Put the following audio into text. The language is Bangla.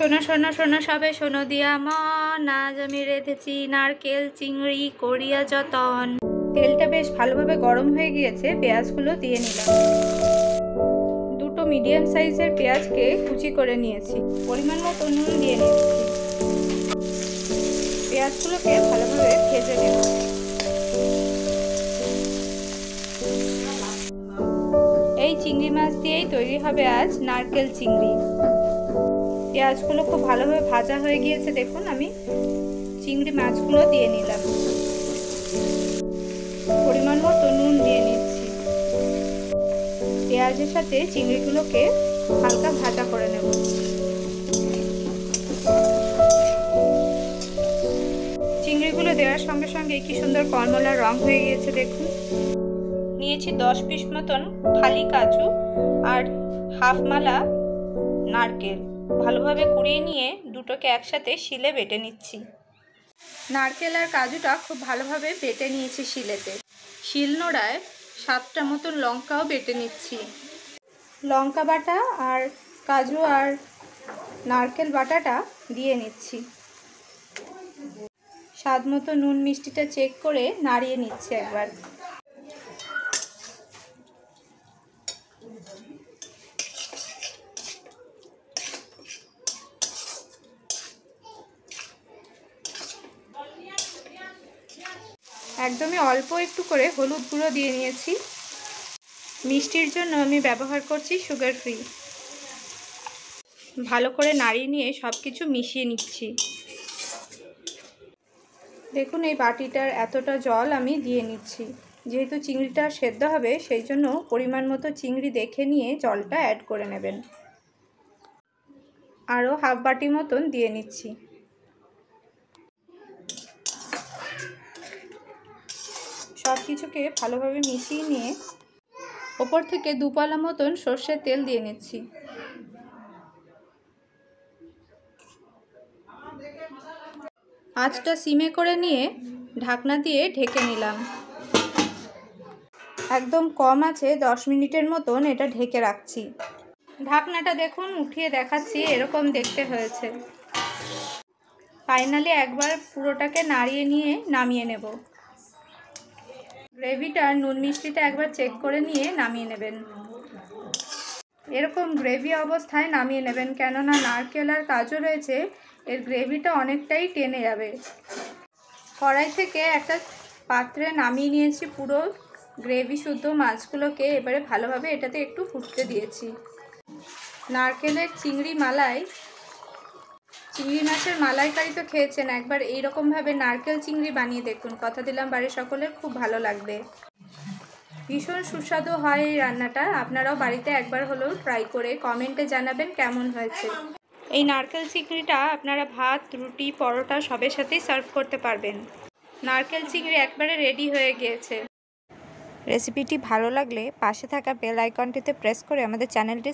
শোনো শোনো শোনো সবে শোনো দিয়া মন, আজ আমি রেঁধেছি নারকেল চিংড়ি করিয়া যতন। তেলটা বেশ ভালোভাবে গরম হয়ে গিয়েছে, পেঁয়াজগুলো দিয়ে নিলাম। দুটো মিডিয়াম সাইজের পেঁয়াজকে কুচি করে নিয়েছি, পরিমাণ মতো নুন দিয়ে নিচ্ছি। পেঁয়াজগুলোকে ভালোভাবে ভেজে নেব। এই চিংড়ি মাছ দিয়েই তৈরি হবে আজ নারকেল চিংড়ি। পেঁয়াজগুলো খুব ভালোভাবে ভাজা হয়ে গিয়েছে, দেখুন আমি চিংড়ি মাছগুলো দিয়ে নিলাম। পরিমাণ মতো নুন দিয়ে নিচ্ছি। পেঁয়াজের সাথে চিংড়িগুলোকে হালকা ভাজা করে নেব। চিংড়িগুলো দেওয়ার সঙ্গে সঙ্গে কি সুন্দর কমলা রং হয়ে গিয়েছে দেখুন। নিয়েছি 10 পিস মতন খালি কাজু আর হাফ মালা নারকেল। ভালোভাবে কুড়িয়ে নিয়ে দুটোকে একসাথে শিলে বেটে নিচ্ছি। নারকেল আর কাজুটা খুব ভালোভাবে বেটে নিয়েছি শিলেতে। শিলনোড়ায় 7টা মতন লঙ্কাও বেটে নিচ্ছি। লঙ্কা বাটা আর কাজু আর নারকেল বাটাটা দিয়ে নিচ্ছি। স্বাদ মতো নুন মিষ্টিটা চেক করে নাড়িয়ে নিচ্ছি একবার। একদমই অল্প একটু করে হলুদ গুঁড়ো দিয়ে নিয়েছি। মিষ্টির জন্য আমি ব্যবহার করছি সুগার ফ্রি। ভালো করে নাড়িয়ে নিয়ে সব কিছু মিশিয়ে নিচ্ছি। দেখুন এই বাটিটার এতটা জল আমি দিয়ে নিচ্ছি। যেহেতু চিংড়িটা সেদ্ধ হবে সেই জন্য পরিমাণ মতো চিংড়ি দেখে নিয়ে জলটা অ্যাড করে নেবেন। আরও হাফ বাটি মতন দিয়ে নিচ্ছি। সব কিছুকে ভালোভাবে মিশিয়ে নিয়ে ওপর থেকে 2 পালা মতন সর্ষের তেল দিয়ে নিচ্ছি। আঁচটা সিমে করে নিয়ে ঢাকনা দিয়ে ঢেকে নিলাম। একদম কম আছে 10 মিনিটের মতন এটা ঢেকে রাখছি। ঢাকনাটা দেখুন উঠিয়ে দেখাচ্ছি, এরকম দেখতে হয়েছে। ফাইনালি একবার পুরোটাকে নাড়িয়ে নিয়ে নামিয়ে নেব। গ্রেভিটার নুন মিষ্টিটা একবার চেক করে নিয়ে নামিয়ে নেবেন। এরকম গ্রেভি অবস্থায় নামিয়ে নেবেন, কেননা নারকেল আর কাজু রয়েছে, এর গ্রেভিটা অনেকটাই টেনে যাবে। কড়াই থেকে একটা পাত্রে নামিয়ে নিয়েছি পুরো গ্রেভি শুদ্ধ মাছগুলোকে। এবারে ভালোভাবে এটাতে একটু ফুটতে দিয়েছি। নারকেলের চিংড়ি মাছের মালাইকারি তো খেয়েছেন, একবার এইরকমভাবে নারকেল চিংড়ি বানিয়ে দেখুন। কথা দিলাম বাড়ির সকলের খুব ভালো লাগবে। ভীষণ সুস্বাদু হয় এই রান্নাটা। আপনারাও বাড়িতে একবার হলেও ট্রাই করে কমেন্টে জানাবেন কেমন হয়েছে। এই নারকেল চিংড়িটা আপনারা ভাত, রুটি, পরোটা সবের সাথেই সার্ভ করতে পারবেন। নারকেল চিংড়ি একবারে রেডি হয়ে গিয়েছে। রেসিপিটি ভালো লাগলে পাশে থাকা বেল আইকনটিতে প্রেস করে আমাদের চ্যানেলটি